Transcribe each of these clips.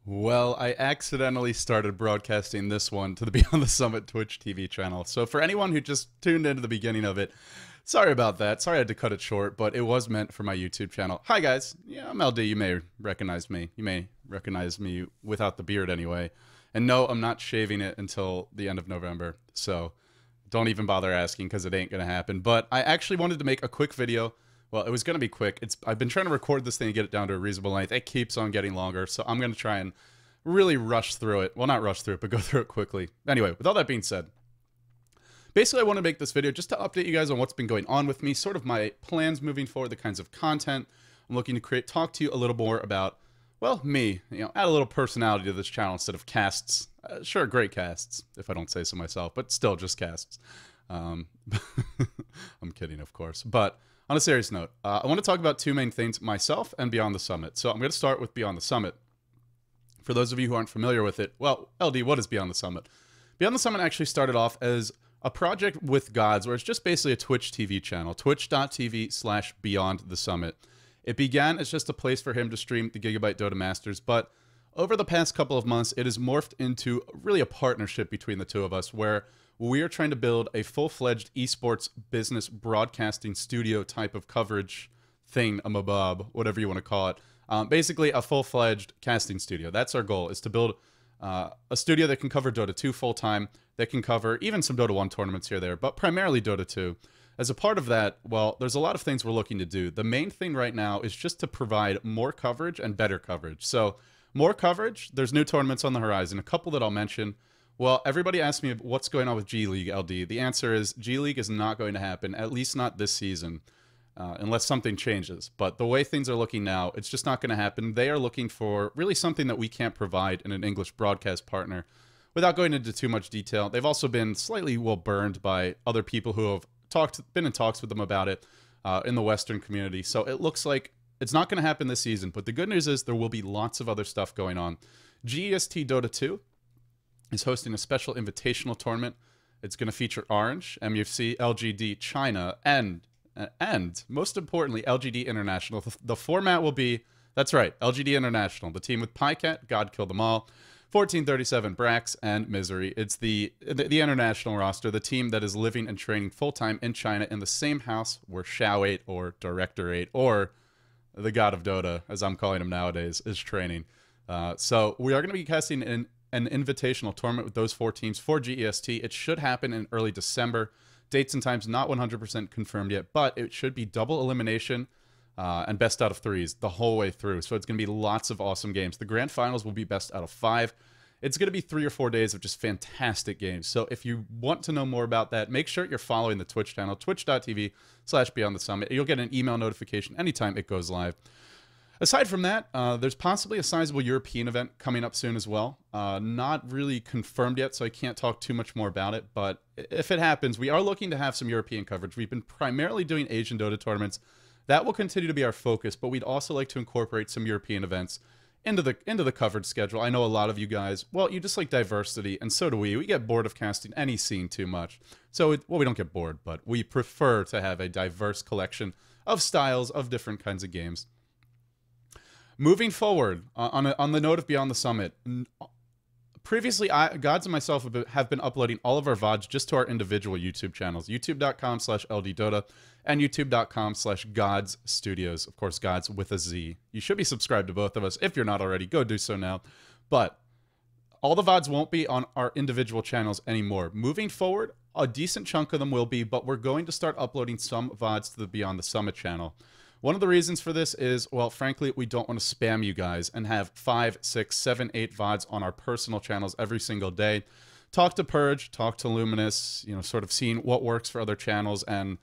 Well, I accidentally started broadcasting this one to the Beyond the Summit Twitch TV channel. So for anyone who just tuned into the beginning of it, sorry about that. Sorry I had to cut it short, but it was meant for my YouTube channel. Hi guys, yeah, I'm LD. You may recognize me. You may recognize me without the beard anyway. And no, I'm not shaving it until the end of November. So don't even bother asking because it ain't gonna happen. But I actually wanted to make a quick video. Well, it was going to be quick. I've been trying to record this thing and get it down to a reasonable length. It keeps on getting longer, so I'm going to try and really rush through it. Well, not rush through it, but go through it quickly. Anyway, with all that being said, basically I want to make this video just to update you guys on what's been going on with me, sort of my plans moving forward, the kinds of content I'm looking to create, talk to you a little more about, well, me, add a little personality to this channel instead of casts. Sure, great casts, if I don't say so myself, but still just casts. I'm kidding, of course, but on a serious note, I want to talk about two main things, myself and Beyond the Summit. So I'm going to start with Beyond the Summit. For those of you who aren't familiar with it, well, LD, what is Beyond the Summit? Beyond the Summit actually started off as a project with Gods, where it's just basically a Twitch TV channel, twitch.tv/Beyond the Summit. It began as just a place for him to stream the Gigabyte Dota Masters, but over the past couple of months, it has morphed into really a partnership between the two of us, where we are trying to build a full-fledged esports business broadcasting studio type of coverage thing, a mabob, whatever you want to call it. Basically, a full-fledged casting studio. That's our goal, is to build a studio that can cover Dota 2 full-time, that can cover even some Dota 1 tournaments here or there, but primarily Dota 2. As a part of that, well, there's a lot of things we're looking to do. The main thing right now is just to provide more coverage and better coverage. So, more coverage, there's new tournaments on the horizon, a couple that I'll mention. Well, everybody asked me what's going on with G League, LD. The answer is G League is not going to happen, at least not this season, unless something changes. But the way things are looking now, it's just not going to happen. They are looking for really something that we can't provide in an English broadcast partner. Without going into too much detail, they've also been slightly, well, burned by other people who have been in talks with them about it in the Western community. So it looks like it's not going to happen this season. But the good news is there will be lots of other stuff going on. GEST Dota 2 is hosting a special invitational tournament. It's going to feature Orange, MUFC, LGD, China, and most importantly, LGD International. The format will be, that's right, LGD International. The team with PyCat, God Kill Them All, 1437 Brax, and Misery. It's the international roster, the team that is living and training full-time in China in the same house where Shao 8 or Director 8 or the God of Dota, as I'm calling him nowadays, is training. So we are going to be casting an invitational tournament with those four teams for GEST. It should happen in early December. Dates and times not 100% confirmed yet, but it should be double elimination and best out of threes the whole way through. So it's going to be lots of awesome games. The grand finals will be best out of 5. It's going to be 3 or 4 days of just fantastic games. So if you want to know more about that, make sure you're following the Twitch channel, twitch.tv/Beyond the Summit. You'll get an email notification anytime it goes live. Aside from that, there's possibly a sizable European event coming up soon as well. Not really confirmed yet, so I can't talk too much more about it. But if it happens, we are looking to have some European coverage. We've been primarily doing Asian Dota tournaments. That will continue to be our focus, but we'd also like to incorporate some European events into the coverage schedule. I know a lot of you guys, well, you just like diversity, and so do we. We get bored of casting any scene too much. So, well, we don't get bored, but we prefer to have a diverse collection of styles of different kinds of games. Moving forward, on the note of Beyond the Summit, previously, Gods and myself have been uploading all of our VODs just to our individual YouTube channels, youtube.com/ldDOTA and youtube.com/Gods Studios. Of course, Gods with a Z. You should be subscribed to both of us. If you're not already, go do so now. But all the VODs won't be on our individual channels anymore. Moving forward, a decent chunk of them will be, but we're going to start uploading some VODs to the Beyond the Summit channel. One of the reasons for this is, well, frankly, we don't want to spam you guys and have 5, 6, 7, 8 VODs on our personal channels every single day. Talk to Purge, talk to Luminous, sort of seeing what works for other channels, and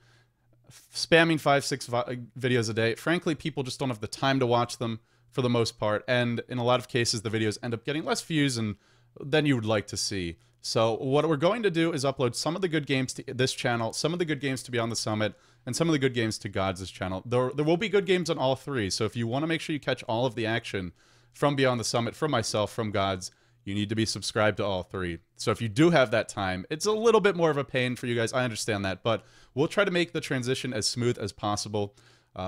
spamming 5, 6 videos a day. Frankly, people just don't have the time to watch them for the most part, and in a lot of cases, the videos end up getting less views than you would like to see. So what we're going to do is upload some of the good games to this channel, some of the good games to Beyond the Summit, and some of the good games to Gods' channel. There will be good games on all 3, so if you want to make sure you catch all of the action from Beyond the Summit, from myself, from Gods, you need to be subscribed to all 3. So if you do have that time, it's a little bit more of a pain for you guys, I understand that, but we'll try to make the transition as smooth as possible.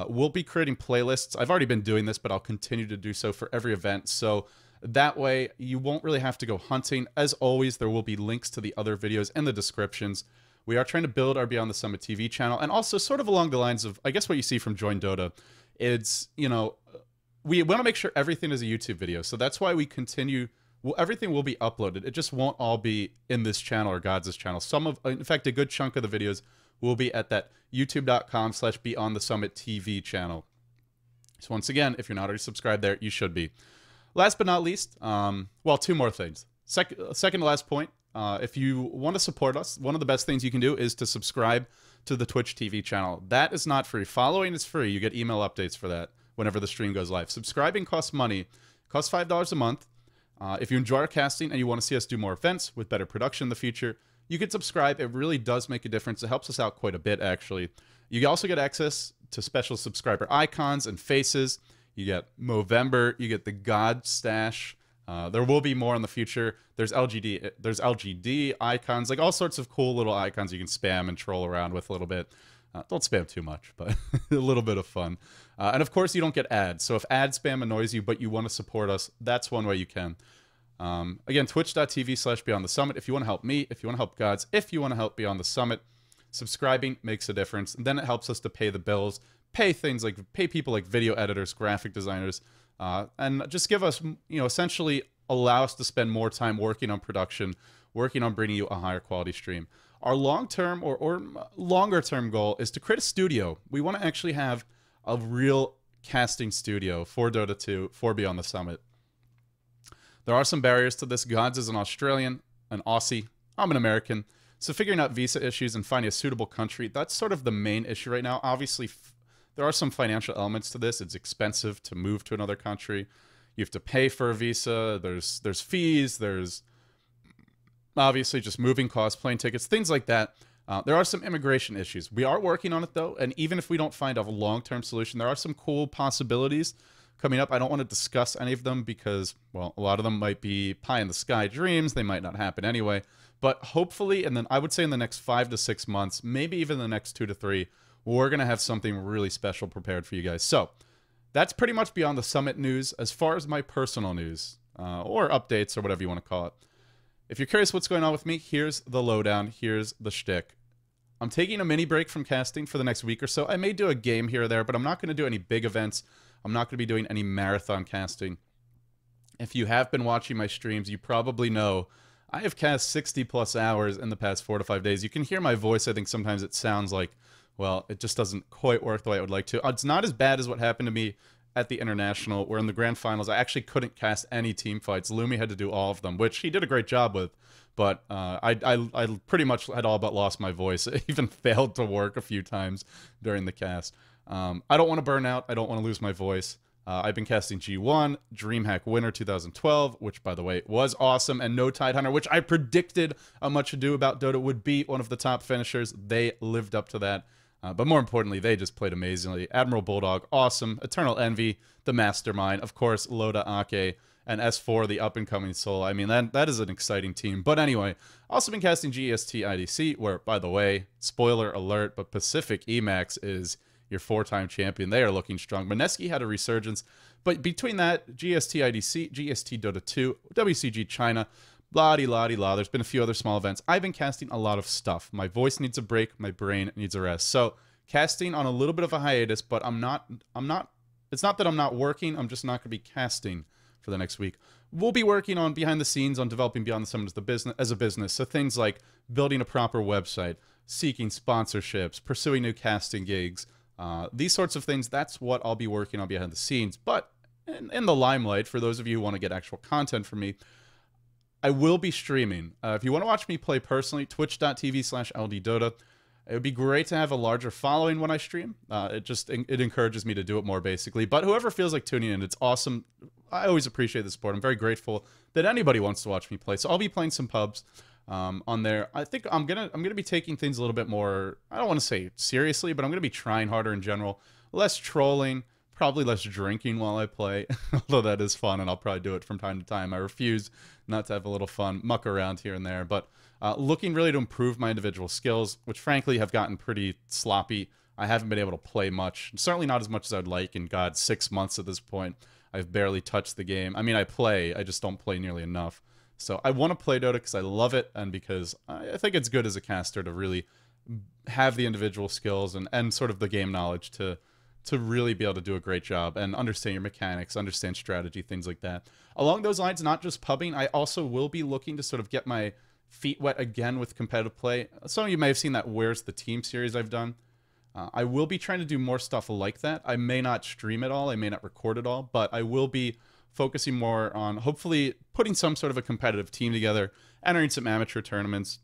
We'll be creating playlists. I've already been doing this, but I'll continue to do so for every event. So That way, you won't really have to go hunting. As always, there will be links to the other videos in the descriptions. We are trying to build our Beyond the Summit TV channel, and also sort of along the lines of, I guess, what you see from Join Dota. It's, you know, we want to make sure everything is a YouTube video, so that's why we continue. Well, everything will be uploaded. It just won't all be in this channel or God's channel. In fact, a good chunk of the videos will be at that youtube.com/Beyond the Summit TV channel. So once again, if you're not already subscribed there, you should be. Last but not least, well, two more things. Second to last point, if you want to support us, one of the best things you can do is to subscribe to the Twitch TV channel. That is not free. Following is free. You get email updates for that whenever the stream goes live. Subscribing costs money. It costs $5 a month. If you enjoy our casting and you want to see us do more events with better production in the future, you can subscribe. It really does make a difference. It helps us out quite a bit, actually. You also get access to special subscriber icons and faces. You get Movember. You get the God Stash. There will be more in the future. There's LGD icons, like all sorts of cool little icons you can spam and troll around with a little bit. Don't spam too much, but a little bit of fun. And of course, you don't get ads. So if ad spam annoys you, but you want to support us, that's one way you can. Again, twitch.tv/Beyond the Summit. If you want to help me, if you want to help Gods, if you want to help Beyond the Summit, subscribing makes a difference. And then it helps us to pay the bills, pay people like video editors, graphic designers, and just give us, essentially allow us to spend more time working on production, working on bringing you a higher quality stream. Our long-term or longer-term goal is to create a studio. We want to actually have a real casting studio for Dota 2, for Beyond the Summit. There are some barriers to this. Gods is an Australian, an Aussie. I'm an American. So figuring out visa issues and finding a suitable country, that's sort of the main issue right now. Obviously, there are some financial elements to this. It's expensive to move to another country. You have to pay for a visa. There's fees. There's obviously just moving costs, plane tickets, things like that. There are some immigration issues. We are working on it, though, and even if we don't find a long-term solution, there are some cool possibilities coming up. I don't want to discuss any of them because, well, a lot of them might be pie-in-the-sky dreams. They might not happen anyway. But hopefully, and then I would say in the next 5 to 6 months, maybe even the next 2 to 3, we're going to have something really special prepared for you guys. So that's pretty much Beyond the Summit news. As far as my personal news, or updates, or whatever you want to call it. If you're curious what's going on with me, here's the lowdown. Here's the shtick. I'm taking a mini break from casting for the next week or so. I may do a game here or there, but I'm not going to do any big events. I'm not going to be doing any marathon casting. If you have been watching my streams, you probably know I have cast 60 plus hours in the past 4 to 5 days. You can hear my voice. I think sometimes it sounds like, well, it just doesn't quite work the way I would like to. It's not as bad as what happened to me at the International, where in the Grand Finals, I actually couldn't cast any team fights. Lumi had to do all of them, which he did a great job with. But I pretty much had all but lost my voice. It even failed to work a few times during the cast. I don't want to burn out. I don't want to lose my voice. I've been casting G1, DreamHack Winner 2012, which, by the way, was awesome, and No Tidehunter, which I predicted a Much Ado About Dota would be one of the top finishers. They lived up to that. But more importantly, they just played amazingly. Admiral Bulldog, awesome. Eternal Envy, the Mastermind. Of course, ldOTA, Ake, and S4, the up-and-coming Soul. I mean, that is an exciting team. But anyway, also been casting GEST IDC, where, by the way, spoiler alert, but Pacific Emax is your 4-time champion. They are looking strong. Mineski had a resurgence. But between that, GST IDC, GST Dota 2, WCG China, blah-de-la-de-la. There's been a few other small events. I've been casting a lot of stuff. My voice needs a break. My brain needs a rest. So casting on a little bit of a hiatus, but it's not that I'm not working. I'm just not going to be casting for the next week. We'll be working on behind the scenes on developing Beyond the Summit as a business. So things like building a proper website, seeking sponsorships, pursuing new casting gigs, these sorts of things. That's what I'll be working on behind the scenes. But in the limelight, for those of you who want to get actual content from me, I will be streaming. If you want to watch me play personally, twitch.tv/ldDOTA. It would be great to have a larger following when I stream. It encourages me to do it more, basically. But whoever feels like tuning in, it's awesome. I always appreciate the support. I'm very grateful that anybody wants to watch me play. So I'll be playing some pubs on there. I think I'm gonna be taking things a little bit more, I don't want to say seriously, but I'm gonna be trying harder in general. Less trolling, probably less drinking while I play, although that is fun, and I'll probably do it from time to time. I refuse not to have a little fun, muck around here and there, but looking really to improve my individual skills, which frankly have gotten pretty sloppy. I haven't been able to play much, certainly not as much as I'd like in, God, 6 months at this point. I've barely touched the game. I mean, I play, I just don't play nearly enough. So I want to play Dota because I love it, and because I think it's good as a caster to really have the individual skills and sort of the game knowledge to really be able to do a great job and understand your mechanics, understand strategy, things like that. Along those lines, not just pubbing, I also will be looking to sort of get my feet wet again with competitive play. Some of you may have seen that Where's the Team series I've done. I will be trying to do more stuff like that. I may not stream it all, I may not record it all, but I will be focusing more on hopefully putting some sort of a competitive team together, entering some amateur tournaments.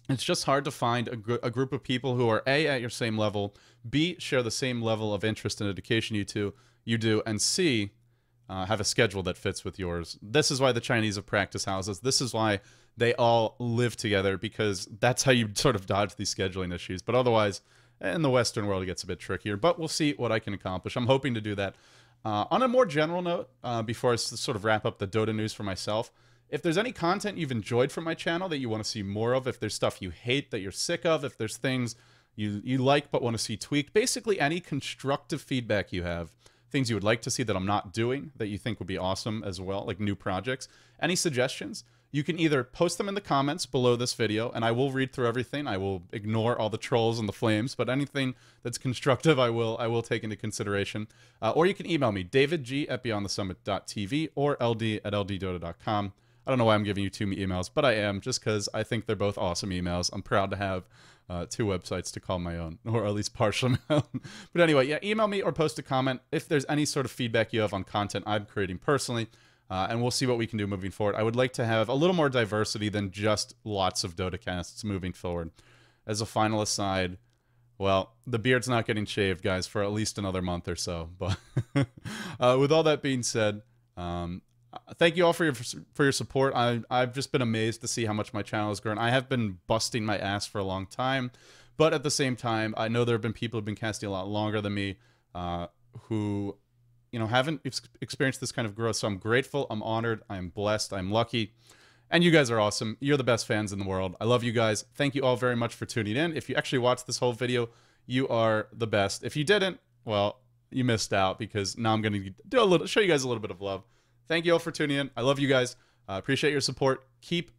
It's just hard to find a group of people who are A, at your same level, B, share the same level of interest and education you do, and C, have a schedule that fits with yours. This is why the Chinese have practice houses. This is why they all live together, because that's how you sort of dodge these scheduling issues. But otherwise, in the Western world, it gets a bit trickier. But we'll see what I can accomplish. I'm hoping to do that. On a more general note, before I sort of wrap up the Dota news for myself, if there's any content you've enjoyed from my channel that you want to see more of, if there's stuff you hate that you're sick of, if there's things you like but want to see tweaked, basically any constructive feedback you have, things you would like to see that I'm not doing that you think would be awesome as well, like new projects, any suggestions, you can either post them in the comments below this video, and I will read through everything. I will ignore all the trolls and the flames, but anything that's constructive, I will take into consideration. Or you can email me, davidg@beyondthesummit.tv or ld@ldDOTA.com. I don't know why I'm giving you two emails, but I am, just because I think they're both awesome emails. I'm proud to have two websites to call my own, or at least partially my own. But anyway, yeah, email me or post a comment if there's any sort of feedback you have on content I'm creating personally. And we'll see what we can do moving forward. I would like to have a little more diversity than just lots of Dota casts moving forward. As a final aside, well, the beard's not getting shaved, guys, for at least another month or so. But with all that being said, thank you all for your support. I've just been amazed to see how much my channel has grown. I have been busting my ass for a long time, but at the same time, I know there have been people who've been casting a lot longer than me, who haven't experienced this kind of growth. So I'm grateful, I'm honored, I'm blessed, I'm lucky. And you guys are awesome. You're the best fans in the world. I love you guys. Thank you all very much for tuning in. If you actually watched this whole video, you are the best. If you didn't, well, you missed out, because now I'm going to show you guys a little bit of love. Thank you all for tuning in. I love you guys. Appreciate your support. Keep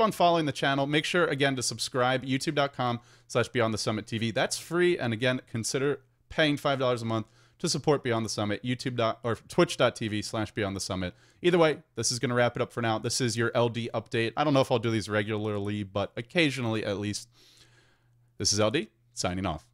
on following the channel. Make sure, again, to subscribe, youtube.com/BeyondTheSummitTV. That's free. And again, consider paying $5 a month to support Beyond the Summit, twitch.tv/BeyondTheSummit. Either way, this is going to wrap it up for now. This is your LD update. I don't know if I'll do these regularly, but occasionally at least. This is LD, signing off.